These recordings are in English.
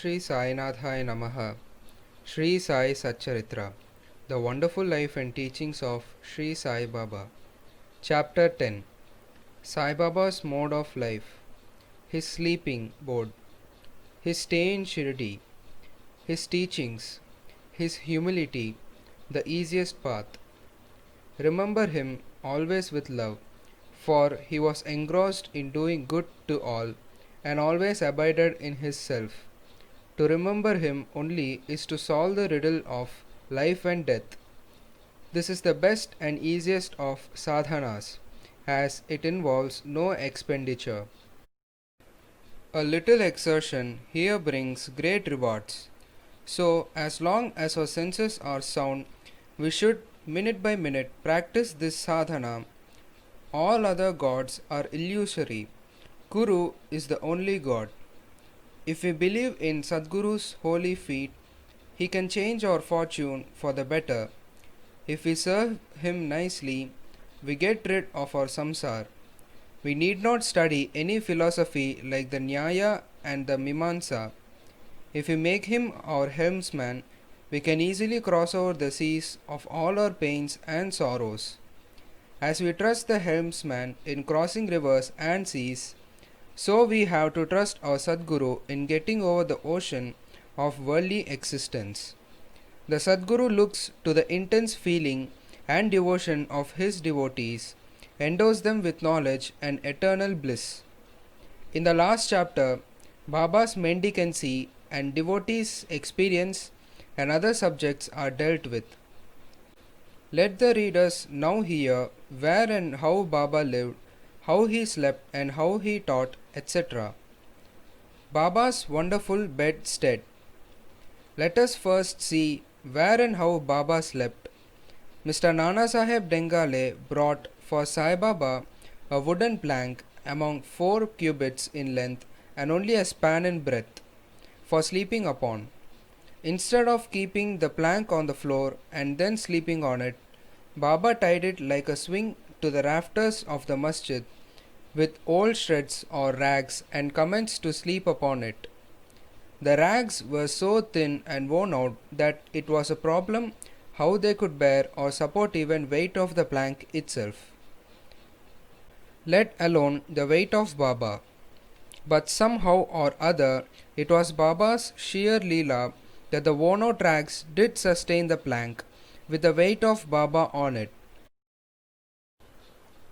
Shri Sainathaya Namaha. Shri Sai Satcharitra. The Wonderful Life and Teachings of Shri SaiBaba. Chapter 10. SaiBaba's Mode of Life. His Sleeping Board. His Stay in Shiridi. His Teachings. His Humility. The Easiest Path. Remember him always with love, for he was engrossed in doing good to all, and always abided in his self. To remember him only is to solve the riddle of life and death. This is the best and easiest of sadhanas, as it involves no expenditure. A little exertion here brings great rewards. So, as long as our senses are sound, we should, minute by minute, practice this sadhana. All other gods are illusory. Guru is the only God. If we believe in Sadguru's holy feet, he can change our fortune for the better. If we serve him nicely, we get rid of our samsar. We need not study any philosophy like the Nyaya and the Mimamsa. If we make him our helmsman, we can easily cross over the seas of all our pains and sorrows. As we trust the helmsman in crossing rivers and seas, so we have to trust our Sadguru in getting over the ocean of worldly existence. The Sadguru looks to the intense feeling and devotion of his devotees, endows them with knowledge and eternal bliss. In the last chapter, Baba's mendicancy and devotees' experience and other subjects are dealt with. Let the readers now hear where and how Baba lived, how he slept and how he taught, etc. Baba's wonderful bedstead. Let us first see where and how Baba slept. Mr. Nana Saheb Dengale brought for SaiBaba a wooden plank among 4 cubits in length and only a span in breadth for sleeping upon. Instead of keeping the plank on the floor and then sleeping on it, Baba tied it like a swing to the rafters of the masjid with old shreds or rags and commenced to sleep upon it. The rags were so thin and worn out that it was a problem how they could bear or support even weight of the plank itself, let alone the weight of Baba. But somehow or other, it was Baba's sheer leela that the worn out rags did sustain the plank with the weight of Baba on it.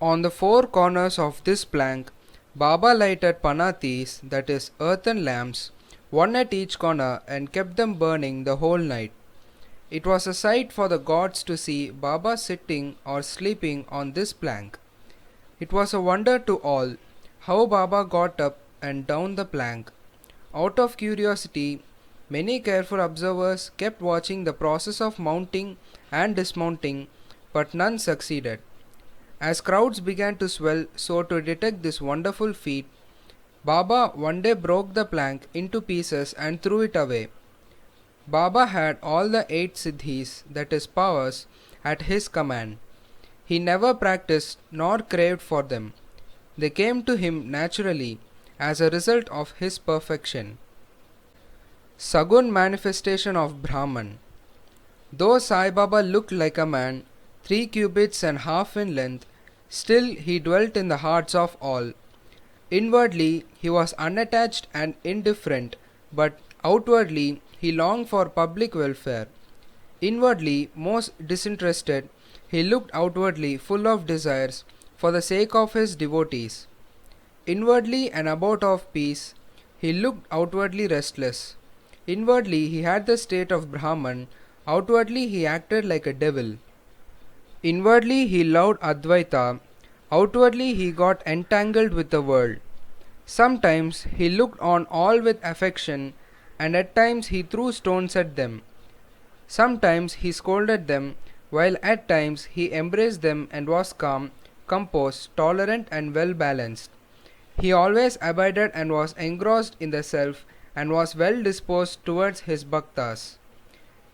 On the 4 corners of this plank, Baba lighted panatis, that is, earthen lamps, one at each corner, and kept them burning the whole night. It was a sight for the gods to see Baba sitting or sleeping on this plank. It was a wonder to all how Baba got up and down the plank. Out of curiosity, many careful observers kept watching the process of mounting and dismounting, but none succeeded. As crowds began to swell so to detect this wonderful feat, Baba one day broke the plank into pieces and threw it away. Baba had all the 8 siddhis, that is powers, at his command. He never practiced nor craved for them. They came to him naturally as a result of his perfection. Sagun manifestation of Brahman. Though Sai Baba looked like a man, 3 cubits and half in length, still he dwelt in the hearts of all. Inwardly he was unattached and indifferent, but outwardly he longed for public welfare. Inwardly most disinterested, he looked outwardly full of desires for the sake of his devotees. Inwardly and about of peace, he looked outwardly restless. Inwardly he had the state of Brahman, outwardly he acted like a devil. Inwardly he loved Advaita, outwardly he got entangled with the world. Sometimes he looked on all with affection, and at times he threw stones at them. Sometimes he scolded them, while at times he embraced them and was calm, composed, tolerant and well balanced. He always abided and was engrossed in the self and was well disposed towards his bhaktas.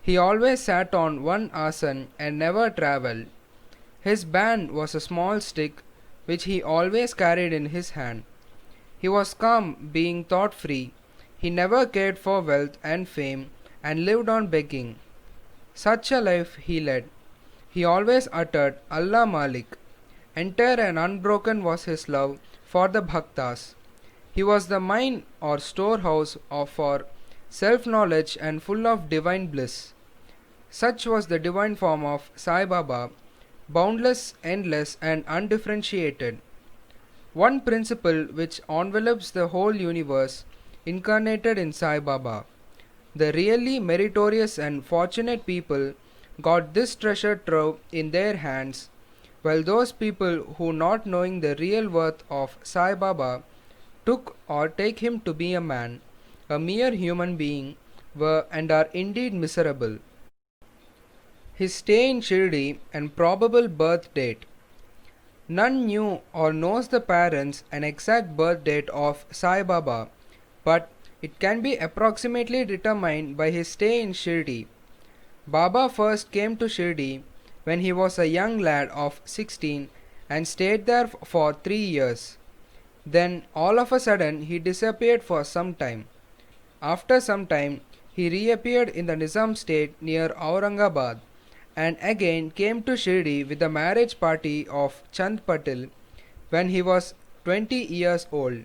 He always sat on one asan and never travelled. His band was a small stick which he always carried in his hand. He was calm, being thought-free. He never cared for wealth and fame and lived on begging. Such a life he led. He always uttered Allah Malik. Entire and unbroken was his love for the Bhaktas. He was the mine or storehouse for self-knowledge and full of divine bliss. Such was the divine form of Sai Baba, boundless, endless, and undifferentiated. One principle which envelops the whole universe incarnated in Sai Baba. The really meritorious and fortunate people got this treasure trove in their hands, while those people who, not knowing the real worth of Sai Baba, took or take him to be a man, a mere human being, were and are indeed miserable. His stay in Shiridi and probable birth date. None knew or knows the parents and exact birth date of Sai Baba, but it can be approximately determined by his stay in Shiridi. Baba first came to Shiridi when he was a young lad of 16 and stayed there for 3 years. Then all of a sudden he disappeared for some time. After some time he reappeared in the Nizam state near Aurangabad and again came to Shiridi with the marriage party of Chand Patil when he was 20 years old.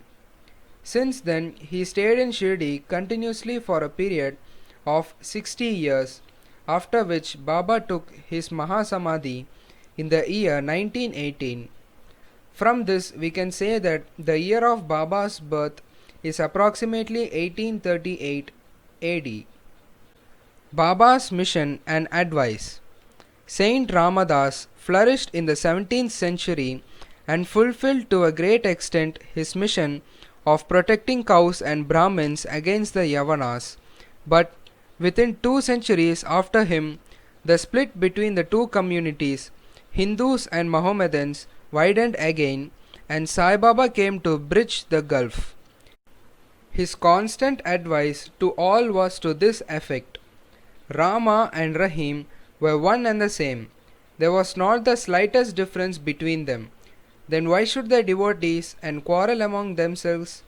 Since then he stayed in Shiridi continuously for a period of 60 years, after which Baba took his Mahasamadhi in the year 1918. From this we can say that the year of Baba's birth is approximately 1838 AD. Baba's mission and advice. Saint Ramadas flourished in the 17th century and fulfilled to a great extent his mission of protecting cows and Brahmins against the Yavanas, but within 2 centuries after him, the split between the two communities, Hindus and Mohammedans, widened again, and Sai Baba came to bridge the gulf. His constant advice to all was to this effect: Rama and Rahim were one and the same. There was not the slightest difference between them. Then why should the devotees and quarrel among themselves?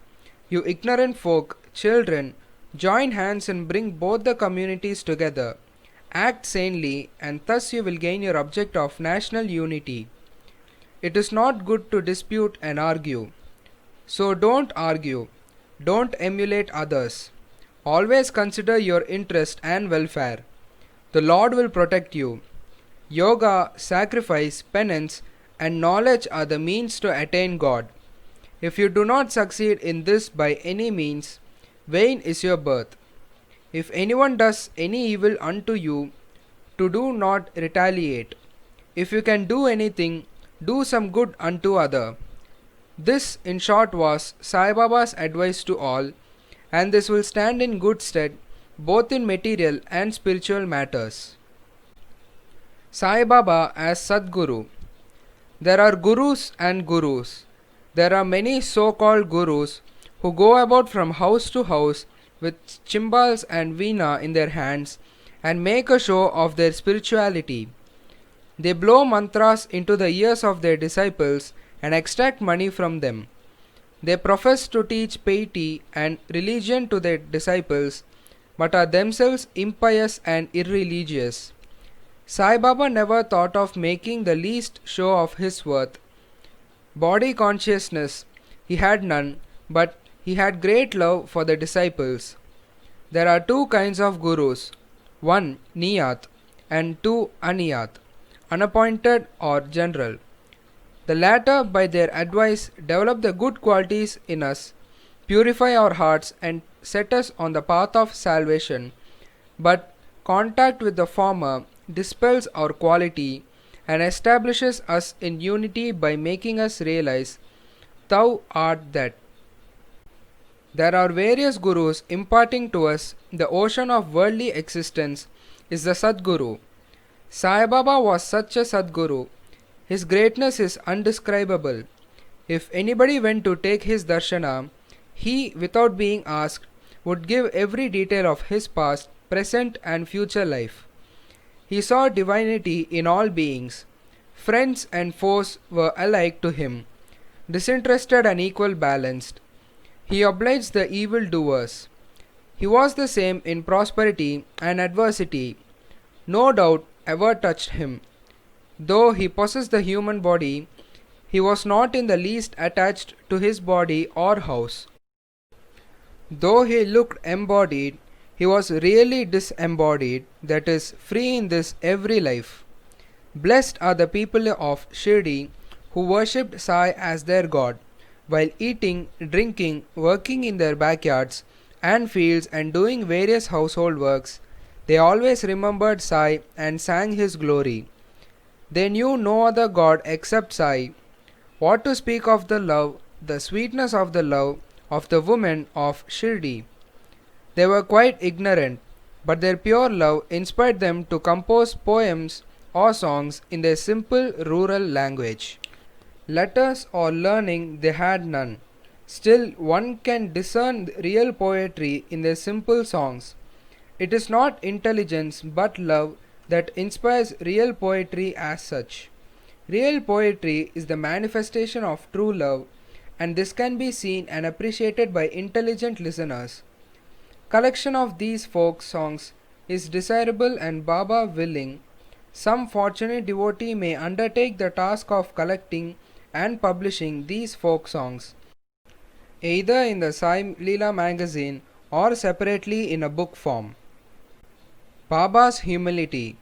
You ignorant folk, children, join hands and bring both the communities together. Act sanely, and thus you will gain your object of national unity. It is not good to dispute and argue. So don't argue. Don't emulate others. Always consider your interest and welfare. The Lord will protect you. Yoga, sacrifice, penance, and knowledge are the means to attain God. If you do not succeed in this by any means, vain is your birth. If anyone does any evil unto you, do not retaliate. If you can do anything, do some good unto other. This, in short, was Sai Baba's advice to all, and this will stand in good stead both in material and spiritual matters. Sai Baba as Sadguru. There are gurus and gurus. There are many so-called gurus who go about from house to house with cymbals and veena in their hands and make a show of their spirituality. They blow mantras into the ears of their disciples and extract money from them. They profess to teach piety and religion to their disciples, but are themselves impious and irreligious. Sai Baba never thought of making the least show of his worth. Body consciousness he had none, but he had great love for the disciples. There are two kinds of gurus, one niyat and two aniyat, unappointed or general. The latter by their advice develop the good qualities in us, purify our hearts and set us on the path of salvation, but contact with the former dispels our quality and establishes us in unity by making us realize, Thou art that. There are various gurus imparting to us the ocean of worldly existence is the Sadguru. Sai Baba was such a Sadguru. His greatness is undescribable. If anybody went to take his darshana, he, without being asked, would give every detail of his past, present and future life. He saw divinity in all beings. Friends and foes were alike to him, disinterested and equal balanced. He obliged the evil doers. He was the same in prosperity and adversity. No doubt ever touched him. Though he possessed the human body, he was not in the least attached to his body or house. Though he looked embodied, he was really disembodied, that is, free in this every life. Blessed are the people of Shiridi who worshipped Sai as their god, while eating, drinking, working in their backyards and fields and doing various household works. They always remembered Sai and sang his glory. They knew no other god except Sai. What to speak of the love, the sweetness of the love of the women of Shirdi? They were quite ignorant, but their pure love inspired them to compose poems or songs in their simple rural language. Letters or learning they had none. Still, one can discern real poetry in their simple songs. It is not intelligence but love that inspires real poetry as such. Real poetry is the manifestation of true love, and this can be seen and appreciated by intelligent listeners. Collection of these folk songs is desirable and Baba willing. Some fortunate devotee may undertake the task of collecting and publishing these folk songs, either in the Sai Leela magazine or separately in a book form. Baba's humility.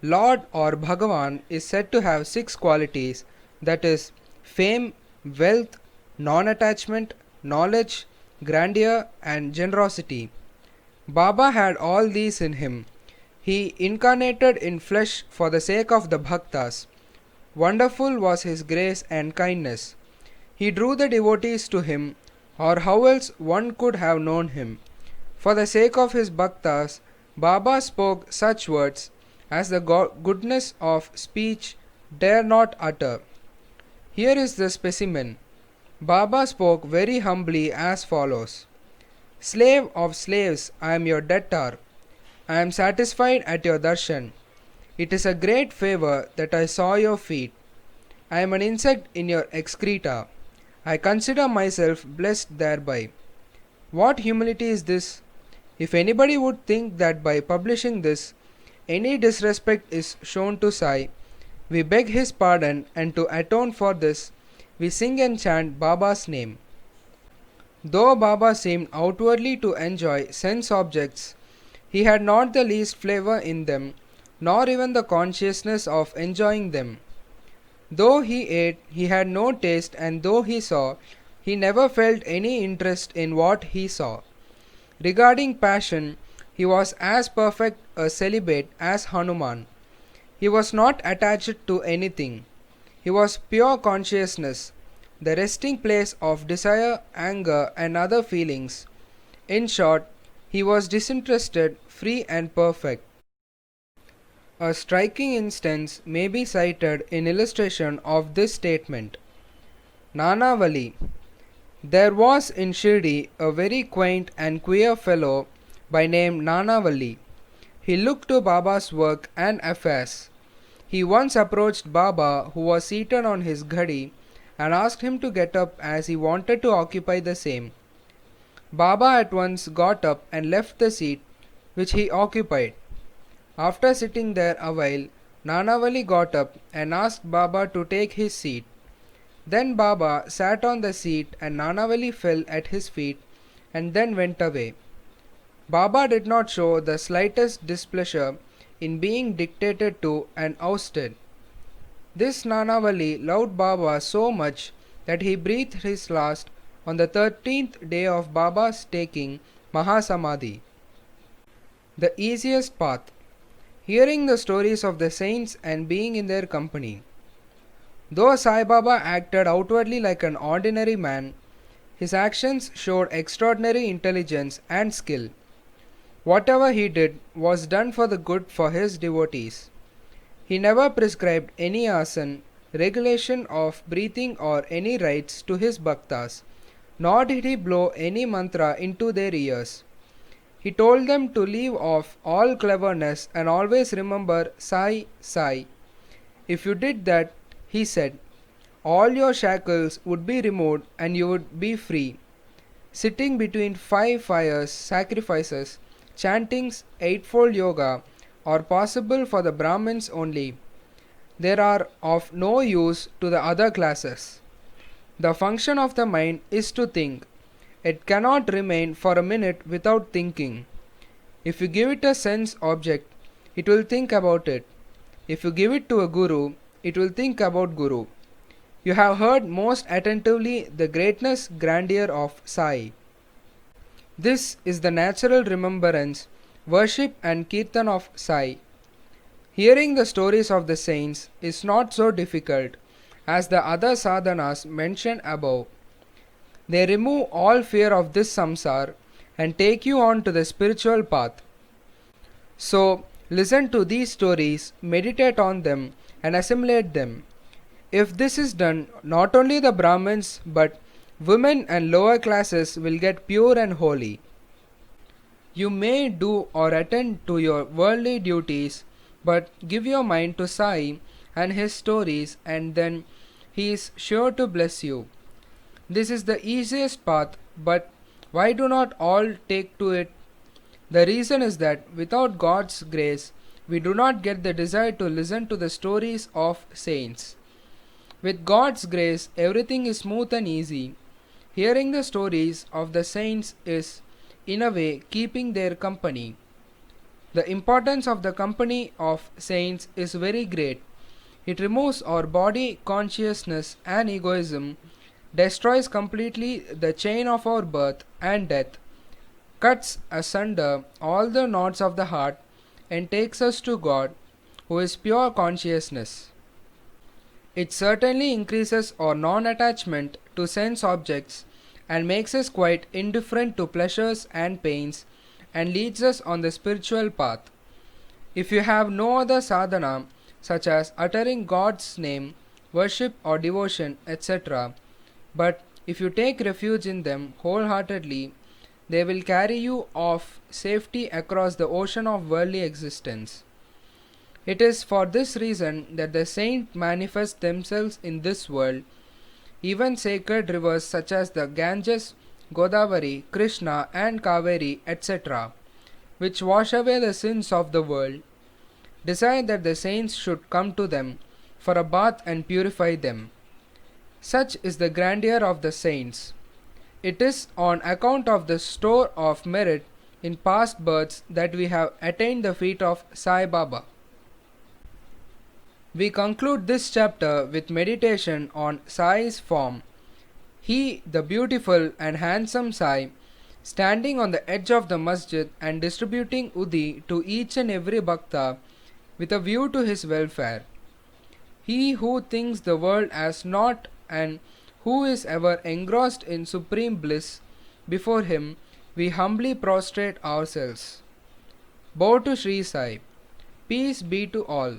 Lord or Bhagavan is said to have 6 qualities, that is, fame, wealth, non-attachment, knowledge, grandeur and generosity. Baba had all these in him. He incarnated in flesh for the sake of the bhaktas. Wonderful was his grace and kindness. He drew the devotees to him, or how else one could have known him. For the sake of his bhaktas, Baba spoke such words as the goodness of speech dare not utter. Here is the specimen. Baba spoke very humbly as follows. Slave of slaves, I am your debtor. I am satisfied at your darshan. It is a great favor that I saw your feet. I am an insect in your excreta. I consider myself blessed thereby. What humility is this? If anybody would think that by publishing this, any disrespect is shown to Sai, we beg his pardon, and to atone for this, we sing and chant Baba's name. Though Baba seemed outwardly to enjoy sense objects, he had not the least flavor in them, nor even the consciousness of enjoying them. Though he ate, he had no taste, and though he saw, he never felt any interest in what he saw. Regarding passion, he was as perfect a celibate as Hanuman. He was not attached to anything. He was pure consciousness, the resting place of desire, anger, and other feelings. In short, he was disinterested, free, and perfect. A striking instance may be cited in illustration of this statement. Nanavali. There was in Shirdi a very quaint and queer fellow by name Nanavali. He looked to Baba's work and affairs. He once approached Baba, who was seated on his ghadi, and asked him to get up as he wanted to occupy the same. Baba at once got up and left the seat which he occupied. After sitting there a while, Nanavali got up and asked Baba to take his seat. Then Baba sat on the seat and Nanavali fell at his feet and then went away. Baba did not show the slightest displeasure in being dictated to and ousted. This Nanavali loved Baba so much that he breathed his last on the 13th day of Baba's taking Mahasamadhi. The easiest path. Hearing the stories of the saints and being in their company. Though SaiBaba acted outwardly like an ordinary man, his actions showed extraordinary intelligence and skill. Whatever he did was done for the good for his devotees. He never prescribed any asana, regulation of breathing or any rites to his bhaktas, nor did he blow any mantra into their ears. He told them to leave off all cleverness and always remember Sai, Sai. If you did that, he said, all your shackles would be removed and you would be free. sitting between 5 fires, sacrifices, chantings, eightfold yoga are possible for the Brahmins only. They are of no use to the other classes. The function of the mind is to think. It cannot remain for a minute without thinking. If you give it a sense object, it will think about it. If you give it to a guru, it will think about guru. You have heard most attentively the greatness grandeur of Sai. This is the natural remembrance, worship and kirtan of Sai. Hearing the stories of the saints is not so difficult as the other sadhanas mentioned above. They remove all fear of this samsara and take you on to the spiritual path. So, listen to these stories, meditate on them, and assimilate them. If this is done, not only the Brahmins but women and lower classes will get pure and holy. You may do or attend to your worldly duties, but give your mind to Sai and his stories, and then he is sure to bless you. This is the easiest path, but why do not all take to it? The reason is that without God's grace, we do not get the desire to listen to the stories of saints. With God's grace, everything is smooth and easy. Hearing the stories of the saints is, in a way, keeping their company. The importance of the company of saints is very great. It removes our body consciousness and egoism, destroys completely the chain of our birth and death, cuts asunder all the knots of the heart, and takes us to God, who is pure consciousness. It certainly increases our non-attachment to sense objects and makes us quite indifferent to pleasures and pains and leads us on the spiritual path. If you have no other sadhana, such as uttering God's name, worship or devotion, etc., but if you take refuge in them wholeheartedly, they will carry you off safety across the ocean of worldly existence. It is for this reason that the saints manifest themselves in this world. Even sacred rivers such as the Ganges, Godavari, Krishna and Kaveri, etc., which wash away the sins of the world, desire that the saints should come to them for a bath and purify them. Such is the grandeur of the saints. It is on account of the store of merit in past births that we have attained the feet of SaiBaba. We conclude this chapter with meditation on Sai's form. He, the beautiful and handsome Sai, standing on the edge of the masjid and distributing udhi to each and every bhakta with a view to his welfare. He who thinks the world as naught and who is ever engrossed in supreme bliss, before him we humbly prostrate ourselves. Bow to Sri Sai. Peace be to all.